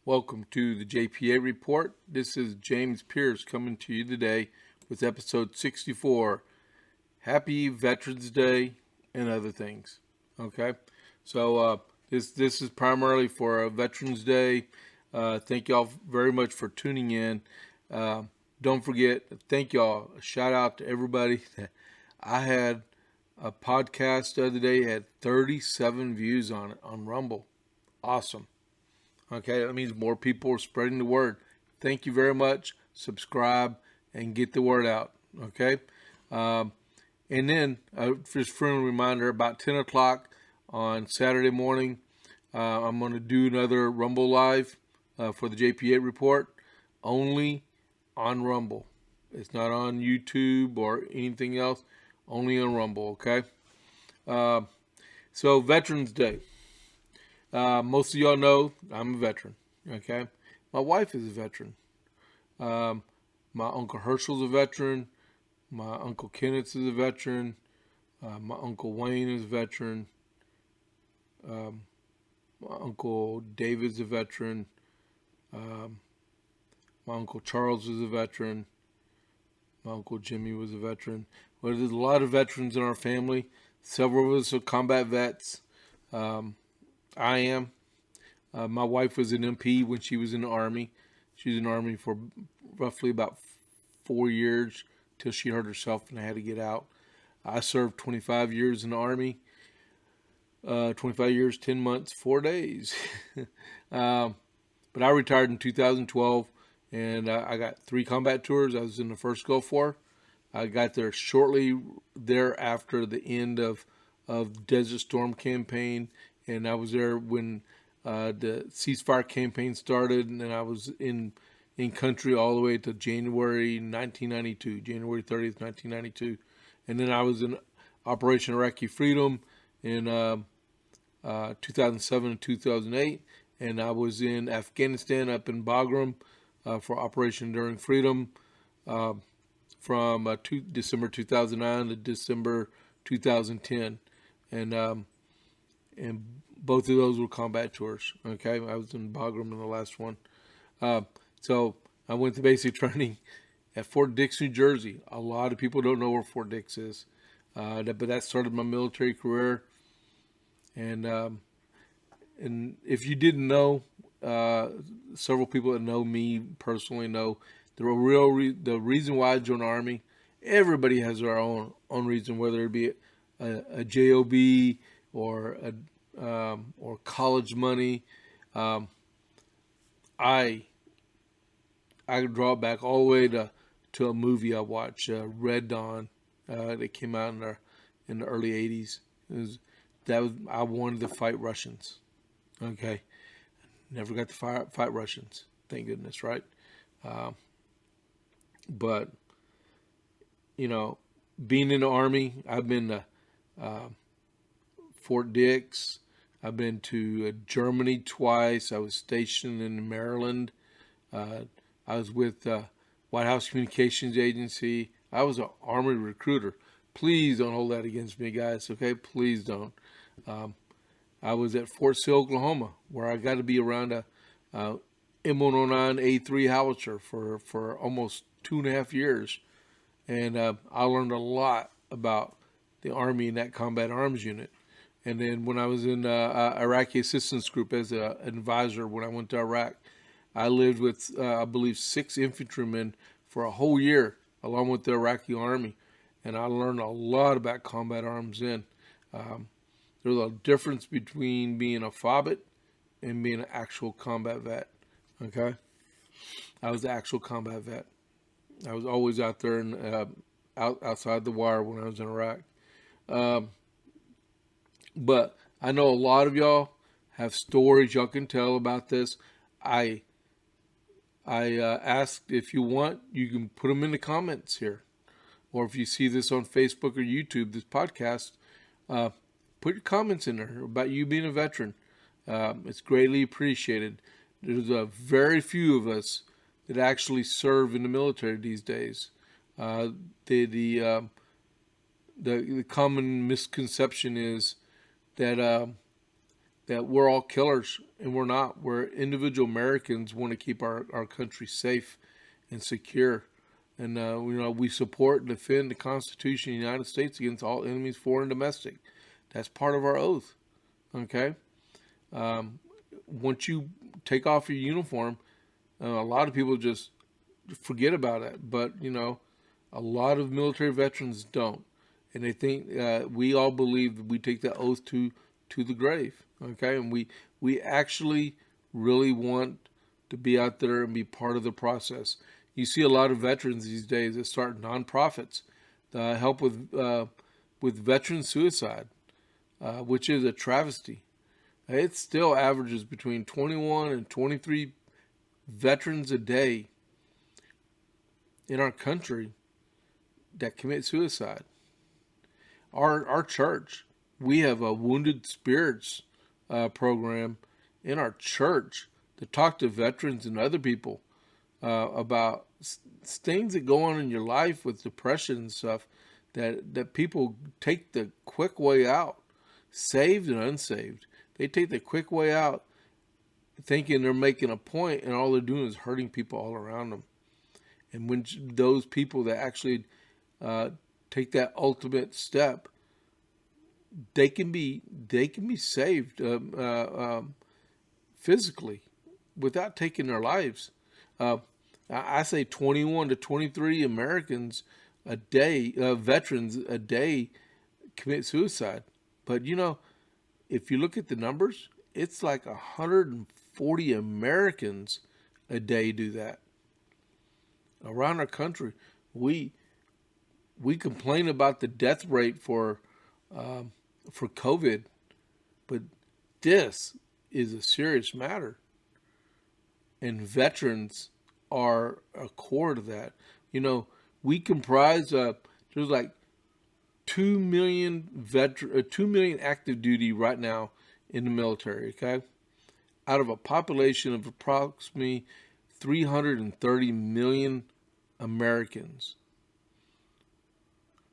Welcome to the JP8 Report. This is James Pierce coming to you today with episode 64. Happy Veterans Day and other things. Okay, so this is primarily for Veterans Day. Thank y'all very much for tuning in. Don't forget, thank y'all. A shout out to everybody. I had a podcast the other day, had 37 views on it on Rumble. Awesome. Okay, that means more people are spreading the word. Thank you very much. Subscribe and get the word out. Okay, and then just friendly reminder: about 10 o'clock on Saturday morning, I'm going to do another Rumble Live for the JP8 Report, only on Rumble. It's not on YouTube or anything else. Only on Rumble. Okay. So Veterans Day. Most of y'all know I'm a veteran, okay? My wife is a veteran. My Uncle Herschel's a veteran. My Uncle Kenneth is a veteran. My Uncle Wayne is a veteran. My Uncle David's a veteran. My Uncle Charles is a veteran. My Uncle Jimmy was a veteran. Well, there's a lot of veterans in our family. Several of us are combat vets. I am. My wife was an MP when she was in the Army. She was in the Army for roughly about 4 years till she hurt herself and had to get out. I served 25 years in the Army. 25 years, 10 months, 4 days. But I retired in 2012, and I got 3 combat tours. I was in the first Gulf War. I got there shortly thereafter the end of Desert Storm campaign. And I was there when the ceasefire campaign started, and then I was in country all the way to January 1992, January 30th, 1992. And then I was in Operation Iraqi Freedom in 2007 and 2008. And I was in Afghanistan up in Bagram for Operation Enduring Freedom from December 2009 to December 2010. And both of those were combat tours. Okay, I was in Bagram in the last one. So I went to basic training at Fort Dix, New Jersey. A lot of people don't know where Fort Dix is, but that started my military career. And if you didn't know, several people that know me personally know the reason why I joined the Army. Everybody has their own reason, whether it be a job or college money. I draw it back all the way to a movie I watched, Red Dawn, that came out in the early 80s. I wanted to fight Russians. Okay, never got to fight Russians, thank goodness, right? But being in the Army, I've been to Fort Dix. I've been to Germany twice. I was stationed in Maryland. I was with White House Communications Agency. I was an Army recruiter. Please don't hold that against me, guys, okay? Please don't. I was at Fort Sill, Oklahoma, where I got to be around a M109A3 howitzer for almost 2.5 years. And I learned a lot about the Army and that combat arms unit. And then when I was in Iraqi Assistance Group as an advisor when I went to Iraq, I lived with, I believe, 6 infantrymen for a whole year, along with the Iraqi Army. And I learned a lot about combat arms then. There's a difference between being a FOBIT and being an actual combat vet. Okay? I was the actual combat vet. I was always out there and outside the wire when I was in Iraq. But I know a lot of y'all have stories y'all can tell about this. I asked if you want, you can put them in the comments here. Or if you see this on Facebook or YouTube, this podcast, put your comments in there about you being a veteran. It's greatly appreciated. There's a very few of us that actually serve in the military these days. The common misconception is that that we're all killers, and we're not. We're individual Americans want to keep our country safe and secure. And, we support and defend the Constitution of the United States against all enemies, foreign and domestic. That's part of our oath, okay? Once you take off your uniform, a lot of people just forget about it. But, a lot of military veterans don't. And they think we all believe that we take the oath to the grave, okay? And we actually really want to be out there and be part of the process. You see a lot of veterans these days that start nonprofits that help with veteran suicide, which is a travesty. It still averages between 21 and 23 veterans a day in our country that commit suicide. Our church, we have a Wounded Spirits program in our church to talk to veterans and other people about things that go on in your life with depression and stuff, that people take the quick way out, saved and unsaved. They take the quick way out thinking they're making a point, and all they're doing is hurting people all around them. And when those people that actually take that ultimate step, they can be saved physically without taking their lives. I say 21 to 23 Americans a day, veterans a day, commit suicide. But if you look at the numbers, it's like 140 Americans a day do that. Around our country, we complain about the death rate for COVID, but this is a serious matter. And veterans are a core to that. We comprise there's like 2 million 2 million active duty right now in the military. Okay, out of a population of approximately 330 million Americans.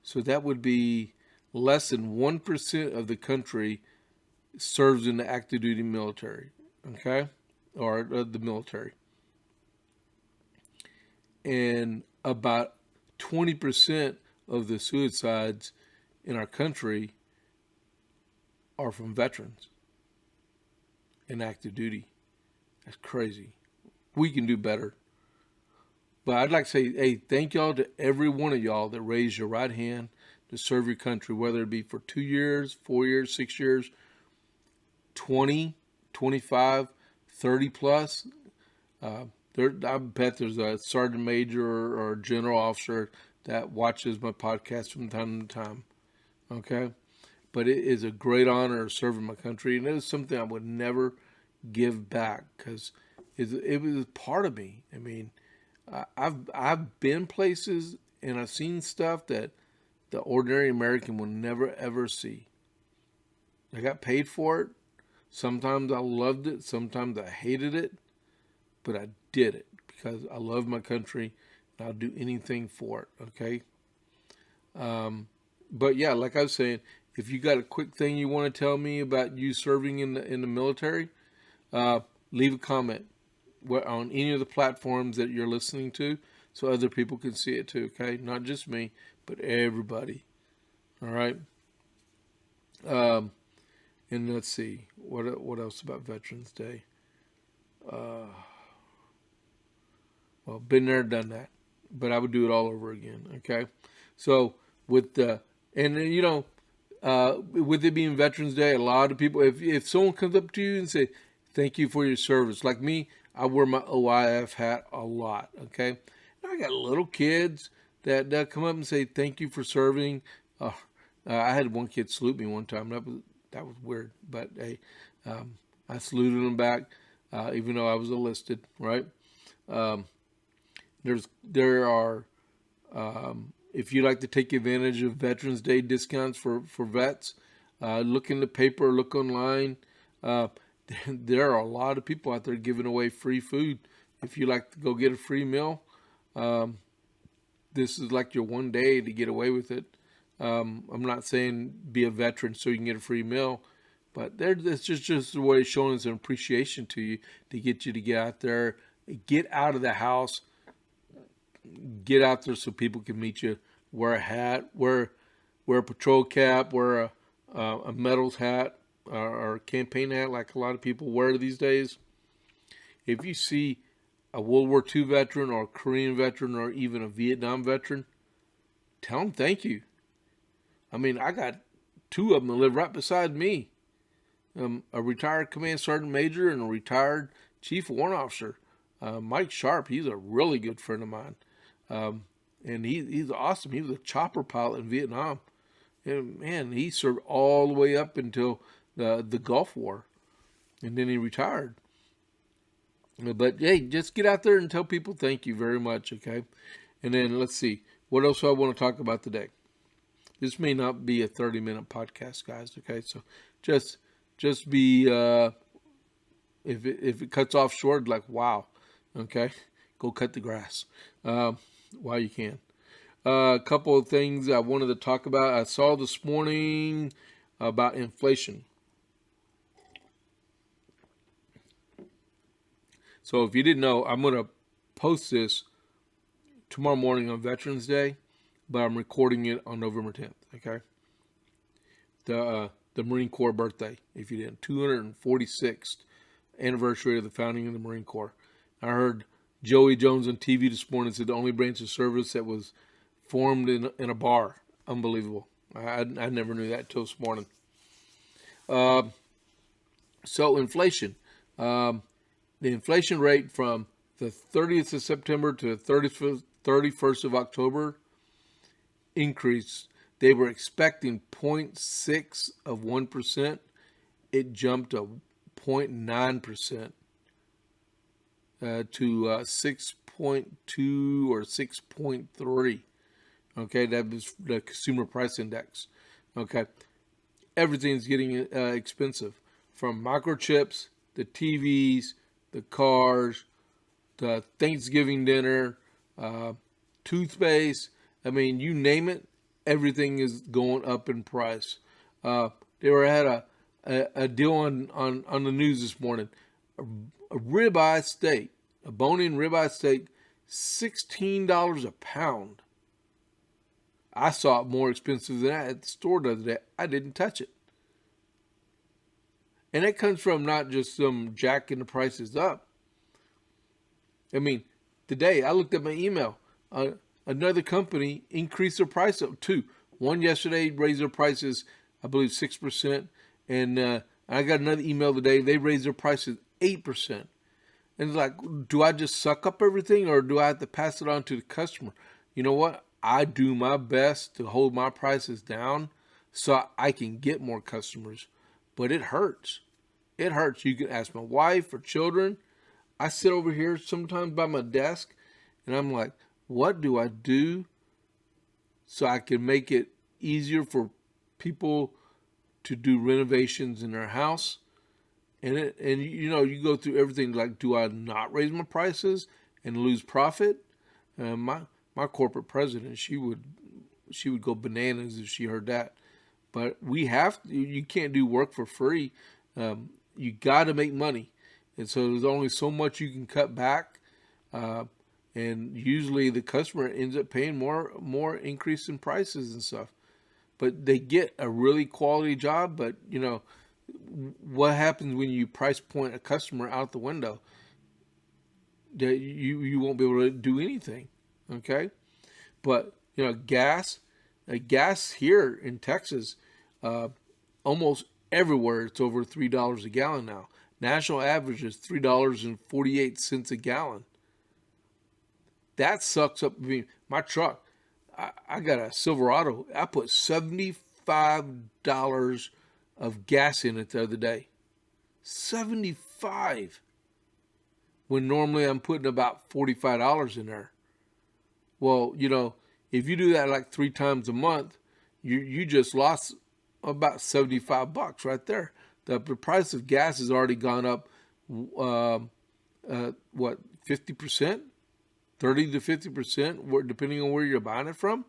So that would be less than 1% of the country serves in the active duty military, okay, or the military. And about 20% of the suicides in our country are from veterans in active duty. That's crazy. We can do better. But I'd like to say, hey, thank y'all to every one of y'all that raised your right hand to serve your country, whether it be for 2 years, 4 years, 6 years, 20, 25, 30 plus. I bet there's a sergeant major or a general officer that watches my podcast from time to time. Okay? But it is a great honor serving my country, and it is something I would never give back because it was part of me. I mean, I've been places and I've seen stuff that the ordinary American will never ever see. I got paid for it. Sometimes I loved it. Sometimes I hated it. But I did it because I love my country and I'll do anything for it. Okay. But yeah, like I was saying, if you got a quick thing you want to tell me about you serving in the military, leave a comment on any of the platforms that you're listening to so other people can see it too, okay? Not just me, but everybody. All right? And let's see. What else about Veterans Day? Well, been there, done that. But I would do it all over again, okay? So, with it being Veterans Day, a lot of people, if someone comes up to you and say, thank you for your service, like me, I wear my OIF hat a lot, okay? And I got little kids that come up and say, thank you for serving. I had one kid salute me one time. That was weird, but hey, I saluted him back, even though I was enlisted, right? There are, if you like to take advantage of Veterans Day discounts for vets, look in the paper, look online. There are a lot of people out there giving away free food. If you like to go get a free meal, this is like your one day to get away with it. I'm not saying be a veteran so you can get a free meal, But it's just a way of showing us an appreciation to you, to get you to get out there, get out of the house, get out there so people can meet you. Wear a hat, wear a patrol cap, wear a medals hat or a campaign hat like a lot of people wear these days. If you see a World War II veteran or a Korean veteran or even a Vietnam veteran, tell them thank you. I mean, I got two of them that live right beside me. A retired command sergeant major and a retired chief warrant officer. Mike Sharp, he's a really good friend of mine. And he's awesome. He was a chopper pilot in Vietnam. And man, he served all the way up until the Gulf War. And then he retired. But hey, just get out there and tell people thank you very much, okay? And then let's see. What else do I want to talk about today? This may not be a 30-minute podcast, guys, okay? So just be, if it cuts off short, like, wow, okay? Go cut the grass while you can. A couple of things I wanted to talk about. I saw this morning about inflation. So if you didn't know, I'm going to post this tomorrow morning on Veterans Day, but I'm recording it on November 10th, okay? The Marine Corps birthday, if you didn't, 246th anniversary of the founding of the Marine Corps. I heard Joey Jones on TV this morning said the only branch of service that was formed in a bar. Unbelievable. I never knew that till this morning. So inflation. The inflation rate from the 30th of September to the 31st of October increased. They were expecting 0.6 of 1%. It jumped to 0.9% to 6.2 or 6.3. Okay, that was the Consumer Price Index. Okay, everything's getting expensive, from microchips, the TVs, the cars, the Thanksgiving dinner, toothpaste. I mean, you name it, everything is going up in price. They had a deal on the news this morning. A ribeye steak, a bone-in ribeye steak, $16 a pound. I saw it more expensive than that at the store the other day. I didn't touch it. And it comes from not just some jacking the prices up. I mean, today I looked at my email. Another company increased their price up too. One yesterday raised their prices, I believe, 6%. And I got another email today. They raised their prices 8%. And it's like, do I just suck up everything, or do I have to pass it on to the customer? You know what? I do my best to hold my prices down so I can get more customers. But it hurts. It hurts. You can ask my wife or children. I sit over here sometimes by my desk and I'm like, what do I do so I can make it easier for people to do renovations in their house? And you know, you go through everything like, do I not raise my prices and lose profit? My corporate president, she would go bananas if she heard that. But you can't do work for free. You got to make money. And so there's only so much you can cut back. And usually the customer ends up paying more increase in prices and stuff. But they get a really quality job. But, you know, what happens when you price point a customer out the window? You won't be able to do anything. Okay? But, you know, gas here in Texas, almost everywhere it's over $3 a gallon now. National average is $3.48 a gallon. That sucks up. I mean, my truck, I got a Silverado. I put $75 of gas in it the other day. $75. When normally I'm putting about $45 in there. Well, you know, if you do that like 3 times a month, you just lost about $75 right there. The price of gas has already gone up, 50%? 30 to 50%, depending on where you're buying it from.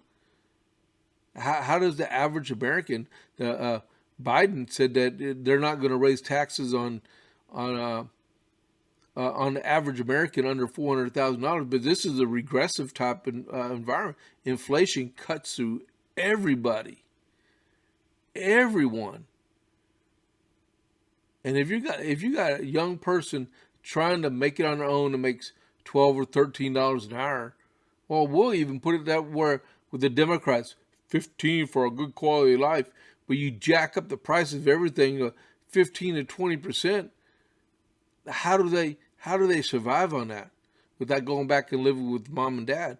How does the average American, Biden said that they're not going to raise taxes on the average American under $400,000. But this is a regressive type environment. Inflation cuts through everybody, everyone. And if you got a young person trying to make it on their own and makes $12 or $13 an hour, well, we'll even put it that where with the Democrats, 15 for a good quality of life, but you jack up the prices of everything 15 to 20%. How do they survive on that without going back and living with mom and dad?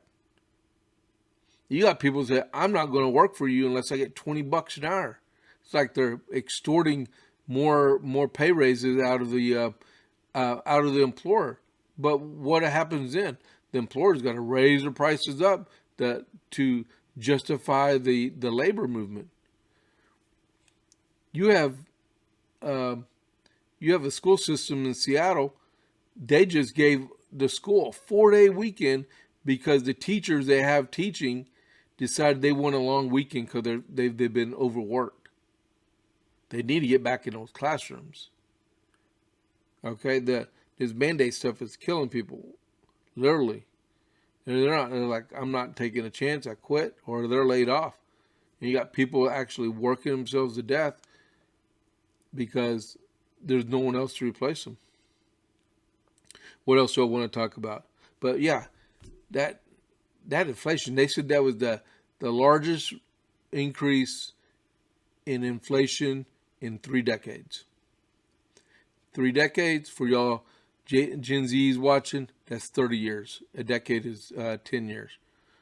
You got people that say, I'm not going to work for you unless I get $20 an hour. It's like they're extorting more pay raises out of the employer. But what happens then? The employer's got to raise their prices up to justify the labor movement. You have a school system in Seattle. They just gave the school a 4-day weekend because the teachers they have teaching decided they want a long weekend because they've been overworked. They need to get back in those classrooms. Okay, this mandate stuff is killing people, literally. They're like, I'm not taking a chance, I quit, or they're laid off. And you got people actually working themselves to death because there's no one else to replace them. What else do I want to talk about? But yeah, that inflation, they said that was the largest increase in inflation in 3 decades. 3 decades for y'all Gen Z's watching, that's 30 years. A decade is 10 years.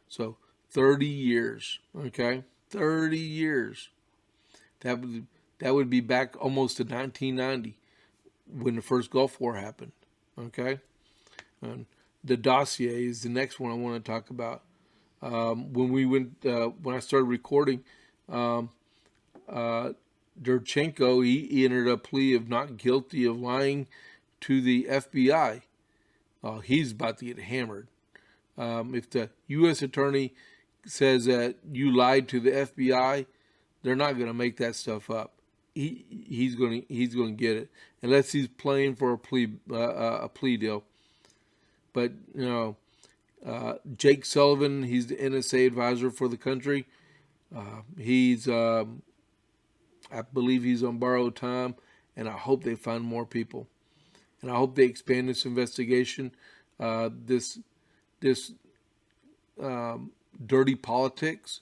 So 30 years, okay? 30 years. That would be back almost to 1990 when the first Gulf War happened, okay? And the dossier is the next one I want to talk about. When I started recording, Durchenko, he entered a plea of not guilty of lying to the FBI. He's about to get hammered. If the U.S. attorney says that you lied to the FBI, they're not going to make that stuff up. He's going to get it unless he's playing for a plea deal. But Jake Sullivan, he's the NSA advisor for the country. I believe he's on borrowed time, and I hope they find more people. And I hope they expand this investigation. This dirty politics,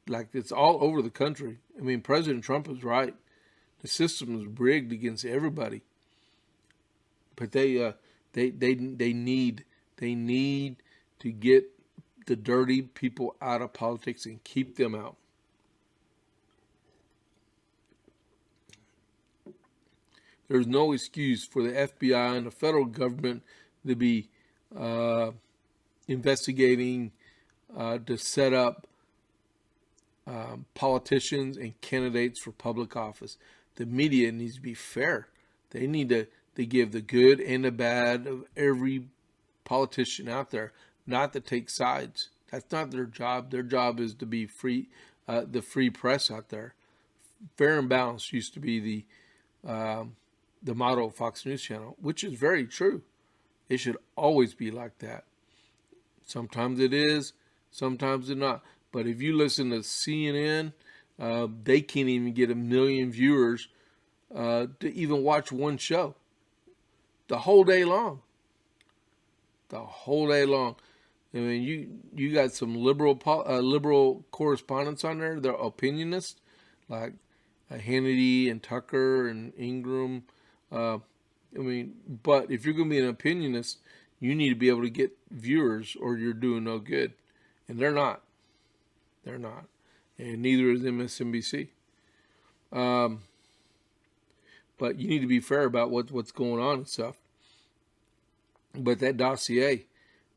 like it's all over the country. I mean, President Trump is right. The system is rigged against everybody. But they need to get the dirty people out of politics and keep them out. There's no excuse for the FBI and the federal government to be investigating to set up politicians and candidates for public office. The media needs to be fair. They need to give the good and the bad of every politician out there, not to take sides. That's not their job. Their job is to be free, the free press out there. Fair and balanced used to be the motto of Fox News Channel, which is very true. It should always be like that. Sometimes it is, sometimes it's not. But if you listen to CNN, they can't even get 1 million viewers to even watch one show. The whole day long. The whole day long. I mean, you got some liberal correspondents on there. They're opinionists, like Hannity and Tucker and Ingram. But if you're going to be an opinionist, you need to be able to get viewers or you're doing no good. And they're not. They're not. And neither is MSNBC. But you need to be fair about what's going on and stuff. But that dossier,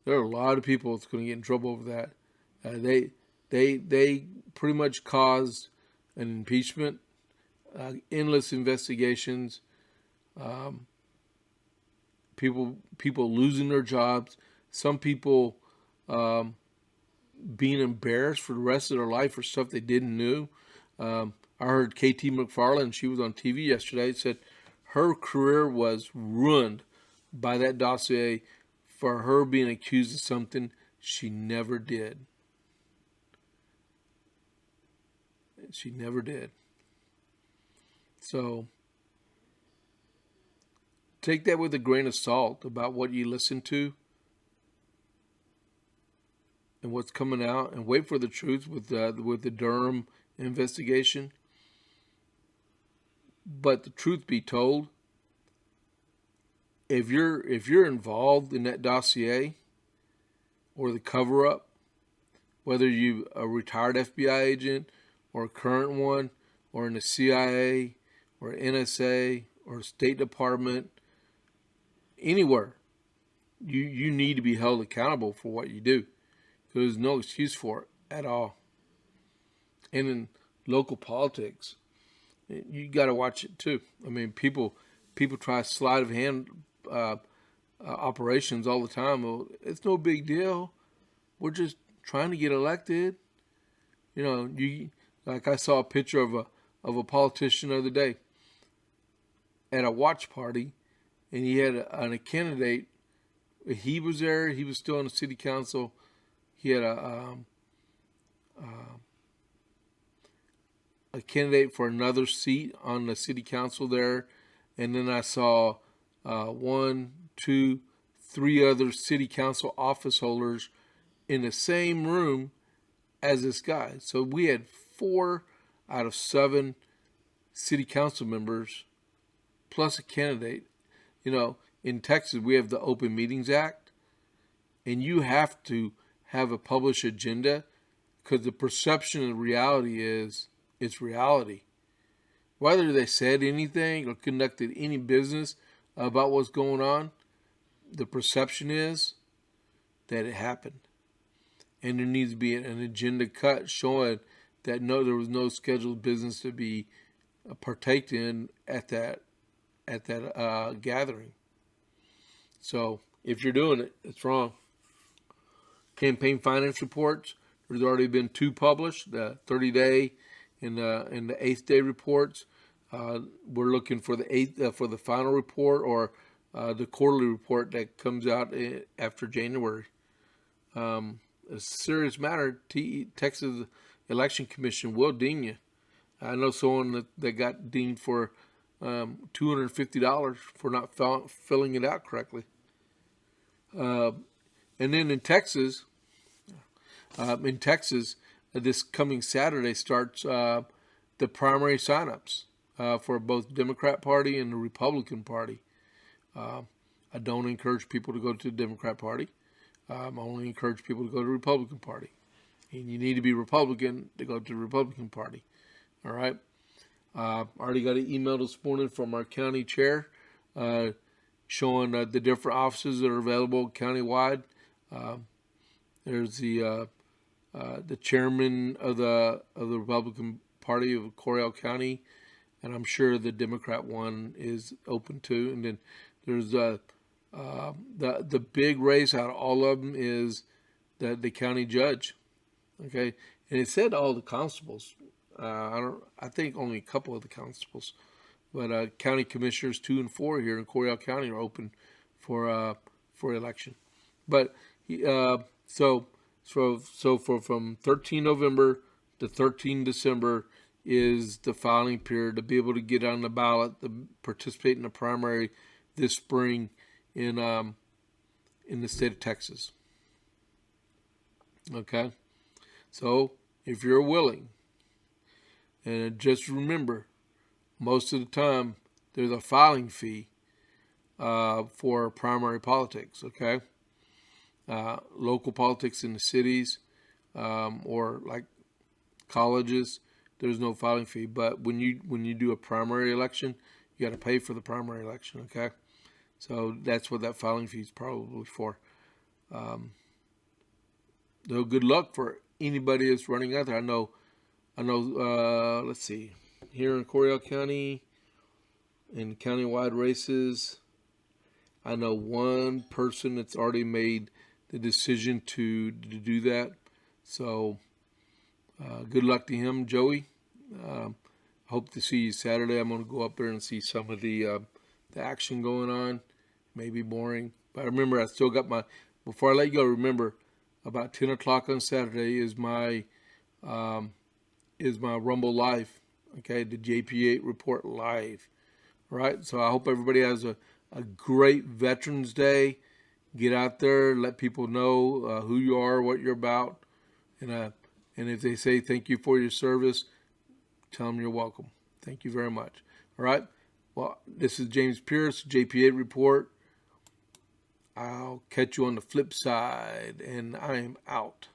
there are a lot of people that's going to get in trouble over that. They pretty much caused an impeachment, endless investigations, people losing their jobs, some people being embarrassed for the rest of their life for stuff they didn't know. I I heard KT McFarland, she was on TV yesterday, said her career was ruined by that dossier for her being accused of something she never did. She never did. So take that with a grain of salt about what you listen to and what's coming out, and wait for the truth with the Durham investigation. But the truth be told, if you're involved in that dossier or the cover up, whether you a retired FBI agent or a current one, or in the CIA or NSA or State Department, anywhere, you need to be held accountable for what you do. There's no excuse for it at all. And in local politics, you got to watch it too. I mean, people try sleight of hand operations all the time. Well, it's no big deal. We're just trying to get elected. You know, like I saw a picture of a politician the other day at a watch party, and he had a candidate. He was there. He was still on the city council. He had a candidate for another seat on the city council there, and then I saw 1, 2, 3 other city council office holders in the same room as this guy. So we had 4 out of 7 city council members plus a candidate. You know, in Texas we have the Open Meetings Act, and you have to have a published agenda, because the perception of reality is it's reality. Whether they said anything or conducted any business about what's going on, the perception is that it happened. And there needs to be an agenda cut showing that there was no scheduled business to be partaked in at that gathering. So if you're doing it, it's wrong. Campaign finance reports. There's already been 2 published: the 30-day and the 8th-day reports. We're looking for the 8th for the final report, or the quarterly report that comes out after January. A serious matter. Texas Election Commission will ding you. I know someone that got dinged for $250 for not filling it out correctly. And then in Texas, this coming Saturday starts the primary signups for both Democrat Party and the Republican Party. I don't encourage people to go to the Democrat Party. I only encourage people to go to the Republican Party. And you need to be Republican to go to the Republican Party. All right? I already got an email this morning from our county chair showing the different offices that are available countywide. There's the chairman of the Republican Party of Coryell County, and I'm sure the Democrat one is open too. And then there's the big race out of all of them is the county judge. Okay, and it said all the constables. I think only a couple of the constables, but county commissioners 2 and 4 here in Coryell County are open for election. But so from 13 November to 13 December is the filing period to be able to get on the ballot to participate in the primary this spring in the state of Texas. Okay, so if you're willing, and just remember, most of the time there's a filing fee for primary politics. Okay. Local politics in the cities or like colleges, there's no filing fee. But when you do a primary election, you got to pay for the primary election. Okay, so that's what that filing fee is probably for. So good luck for anybody that's running out there. I know. Let's see, here in Coryell County, in countywide races, I know one person that's already made the decision to do that. So good luck to him, Joey. Hope to see you Saturday. I'm going to go up there and see some of the action going on. Maybe boring, but remember, I still got my. Before I let you go, remember, about 10 o'clock on Saturday is my Rumble Live. Okay, the JP8 Report Live. All right, so I hope everybody has a great Veterans Day. Get out there, let people know who you are, what you're about, and if they say thank you for your service, tell them you're welcome. Thank you very much. All right. Well, this is James Pierce, JP8 Report. I'll catch you on the flip side, and I am out.